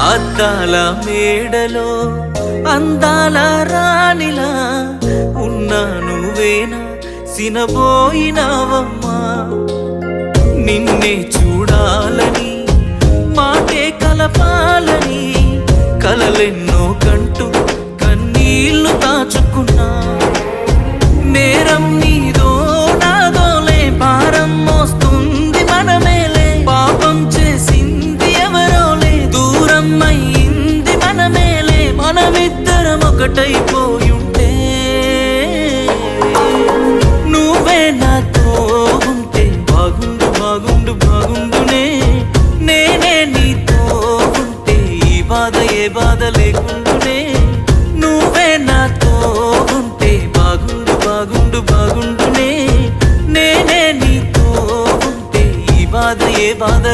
అద్దాల మేడలో అందాల రాణిలా ఉన్నా నువ్వేనా సినబోయినావమ్మా నిన్నే చూడాలని మాటే కలపాలని కలలెన్నో కంటూ కన్నీళ్లు దాచుకున్నా నేరం నీదో నాదోలే భారం మోస్తుంది మనమేలే పాపం చేసింది ఎవరోలే దూరం అయ్యింది మనమేలే మనమిద్దరం ఒకటైపోయుంటే నువ్వే నాతో ఉంటే బాగుండు బాగుండు బాగుండునే నేనే నీతో ఉంటే ఈ బాధ ఏ బాధ లేకుండునే నువ్వే నాతో ఉంటే బాగుండు బాగుండు బాగుండునే నేనే నీతో ఉంటే ఈ బాధ ఏ బాధ